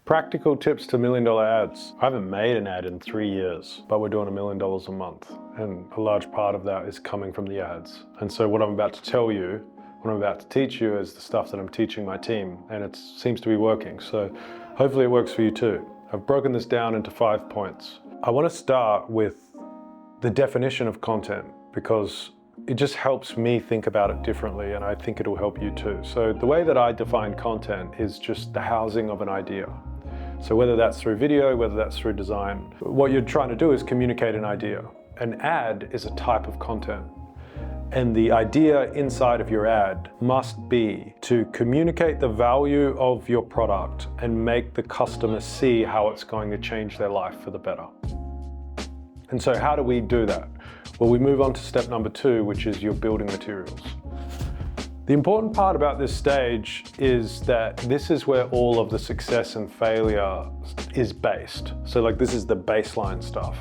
Practical tips to $1 million ads. I haven't made an ad in 3 years, but we're doing $1 million a month. And a large part of that is coming from the ads. And so what I'm about to tell you, what I'm about to teach you is the stuff that I'm teaching my team, and it seems to be working. So hopefully it works for you too. I've broken this down into 5 points. I want to start with the definition of content because it just helps me think about it differently, and I think it'll help you too. So the way that I define content is just the housing of an idea. So whether that's through video, whether that's through design, what you're trying to do is communicate an idea. An ad is a type of content. And the idea inside of your ad must be to communicate the value of your product and make the customer see how it's going to change their life for the better. And so how do we do that? Well, we move on to step number 2, which is your building materials. The important part about this stage is that this is where all of the success and failure is based. So like this is the baseline stuff.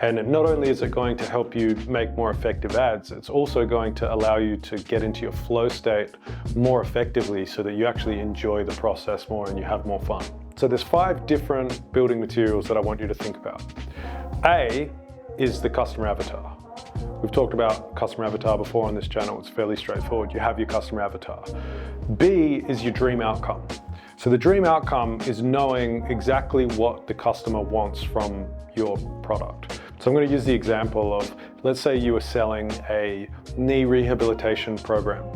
And not only is it going to help you make more effective ads, it's also going to allow you to get into your flow state more effectively so that you actually enjoy the process more and you have more fun. So there's 5 different building materials that I want you to think about. A is the customer avatar. We've talked about customer avatar before on this channel. It's fairly straightforward. You have your customer avatar. B is your dream outcome. So the dream outcome is knowing exactly what the customer wants from your product. So I'm going to use the example of, let's say you were selling a knee rehabilitation program.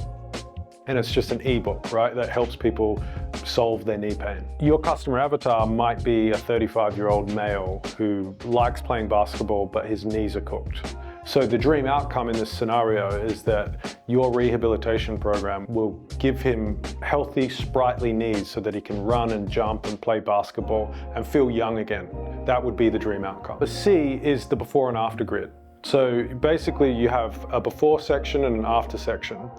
And it's just an ebook, right, that helps people solve their knee pain. Your customer avatar might be a 35-year-old male who likes playing basketball, but his knees are cooked. So the dream outcome in this scenario is that your rehabilitation program will give him healthy, sprightly knees so that he can run and jump and play basketball and feel young again. That would be the dream outcome. The C is the before and after grid. So basically you have a before section and an after section.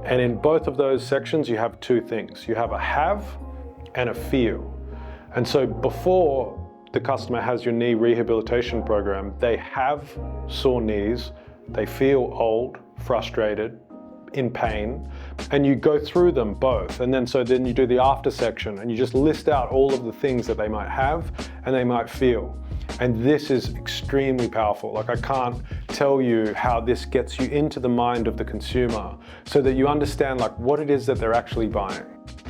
And in both of those sections, you have 2 things. You have a have and a feel. And so before the customer has your knee rehabilitation program, they have sore knees, they feel old, frustrated, in pain, and you go through them both. And then you do the after section and you just list out all of the things that they might have and they might feel. And this is extremely powerful. Like I can't tell you how this gets you into the mind of the consumer so that you understand like what it is that they're actually buying.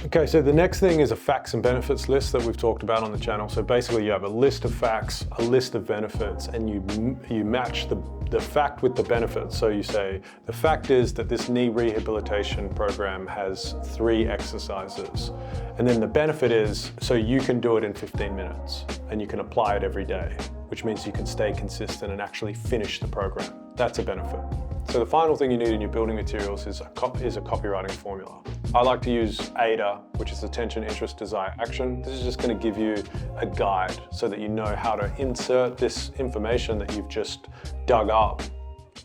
Okay, so the next thing is a facts and benefits list that we've talked about on the channel. So basically you have a list of facts, a list of benefits, and you match the fact with the benefits. So you say, the fact is that this knee rehabilitation program has 3 exercises. And then the benefit is, so you can do it in 15 minutes and you can apply it every day, which means you can stay consistent and actually finish the program. That's a benefit. So the final thing you need in your building materials is a copywriting formula. I like to use AIDA, which is attention, interest, desire, action. This is just going to give you a guide so that you know how to insert this information that you've just dug up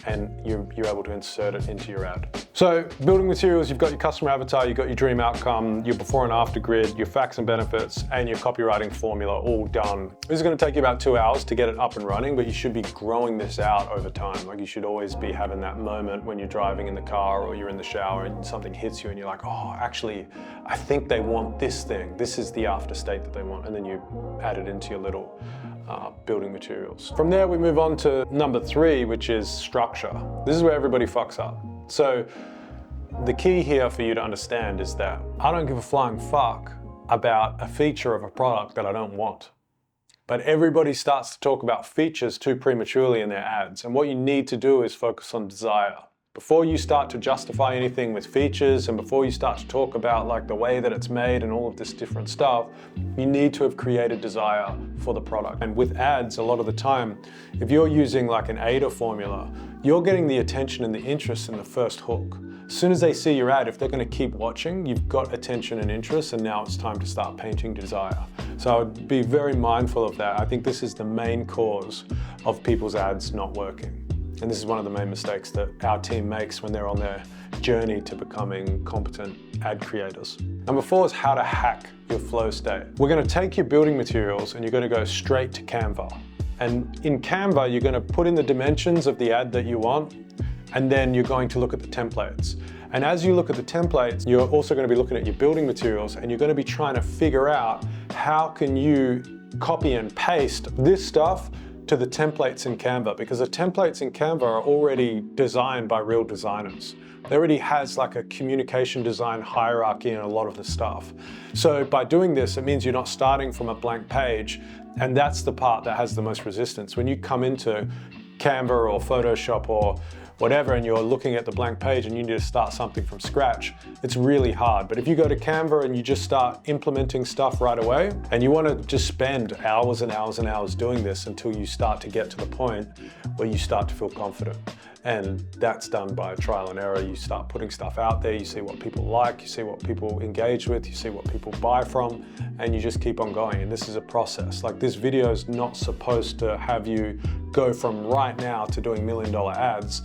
and you're able to insert it into your ad. So building materials, you've got your customer avatar, you've got your dream outcome, your before and after grid, your facts and benefits, and your copywriting formula all done. This is going to take you about 2 hours to get it up and running, but you should be growing this out over time. Like you should always be having that moment when you're driving in the car or you're in the shower and something hits you and you're like, oh, actually, I think they want this thing. This is the after state that they want. And then you add it into your little building materials. From there, we move on to number 3, which is structure. This is where everybody fucks up. So the key here for you to understand is that I don't give a flying fuck about a feature of a product that I don't want. But everybody starts to talk about features too prematurely in their ads. And what you need to do is focus on desire. Before you start to justify anything with features and before you start to talk about like the way that it's made and all of this different stuff, you need to have created desire for the product. And with ads, a lot of the time, if you're using like an AIDA formula, you're getting the attention and the interest in the first hook. As soon as they see your ad, if they're going to keep watching, you've got attention and interest, and now it's time to start painting desire. So I would be very mindful of that. I think this is the main cause of people's ads not working. And this is one of the main mistakes that our team makes when they're on their journey to becoming competent ad creators. Number 4 is how to hack your flow state. We're going to take your building materials and you're going to go straight to Canva. And in Canva, you're going to put in the dimensions of the ad that you want. and then you're going to look at the templates. And as you look at the templates, you're also going to be looking at your building materials, and you're going to be trying to figure out how can you copy and paste this stuff to the templates in Canva, because the templates in Canva are already designed by real designers. It already has like a communication design hierarchy in a lot of the stuff. So by doing this, it means you're not starting from a blank page, and that's the part that has the most resistance. When you come into Canva or Photoshop or whatever, and you're looking at the blank page and you need to start something from scratch, it's really hard. But if you go to Canva and you just start implementing stuff right away, and you want to just spend hours and hours and hours doing this until you start to get to the point where you start to feel confident. And that's done by trial and error. You start putting stuff out there, you see what people like, you see what people engage with, you see what people buy from, and you just keep on going. And this is a process. Like, this video is not supposed to have you go from right now to doing $1 million ads.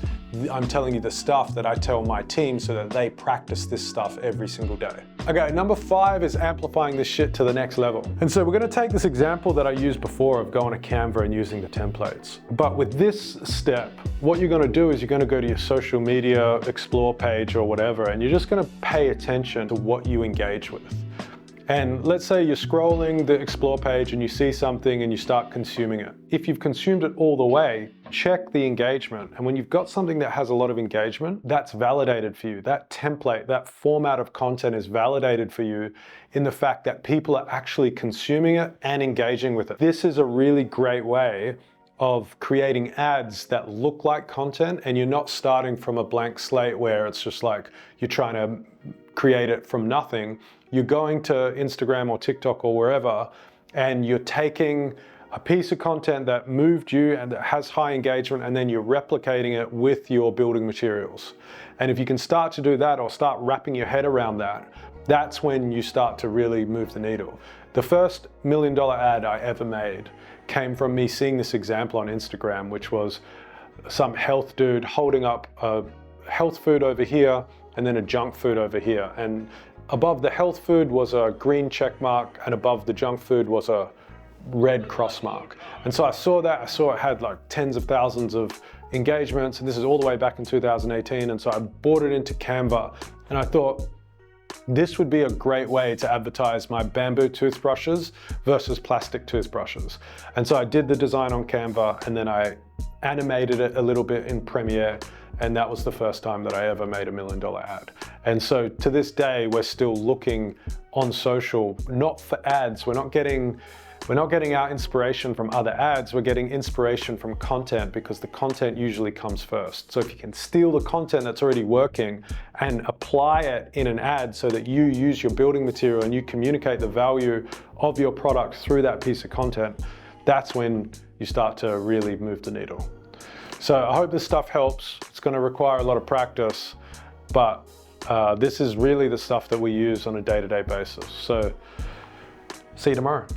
I'm telling you the stuff that I tell my team so that they practice this stuff every single day. Okay, number 5 is amplifying this shit to the next level. And so we're gonna take this example that I used before of going to Canva and using the templates. But with this step, what you're gonna do is you're gonna go to your social media explore page or whatever, and you're just gonna pay attention to what you engage with. And let's say you're scrolling the explore page and you see something and you start consuming it. If you've consumed it all the way, check the engagement. And when you've got something that has a lot of engagement, that's validated for you. That template, that format of content is validated for you in the fact that people are actually consuming it and engaging with it. This is a really great way of creating ads that look like content, and you're not starting from a blank slate where it's just like you're trying to create it from nothing. You're going to Instagram or TikTok or wherever, and you're taking a piece of content that moved you and that has high engagement, and then you're replicating it with your building materials. And if you can start to do that, or start wrapping your head around that, that's when you start to really move the needle. The first $1 million ad I ever made came from me seeing this example on Instagram, which was some health dude holding up a health food over here and then a junk food over here. And above the health food was a green check mark, and above the junk food was a red cross mark. And so I saw that, I saw it had like tens of thousands of engagements, and this is all the way back in 2018. And so I brought it into Canva, and I thought, this would be a great way to advertise my bamboo toothbrushes versus plastic toothbrushes. And so I did the design on Canva, and then I animated it a little bit in Premiere, and that was the first time that I ever made a $1 million ad. And so to this day, we're still looking on social, not for ads. We're not getting our inspiration from other ads, we're getting inspiration from content, because the content usually comes first. So if you can steal the content that's already working and apply it in an ad so that you use your building material and you communicate the value of your product through that piece of content, that's when you start to really move the needle. So I hope this stuff helps. It's going to require a lot of practice, but this is really the stuff that we use on a day-to-day basis. So see you tomorrow.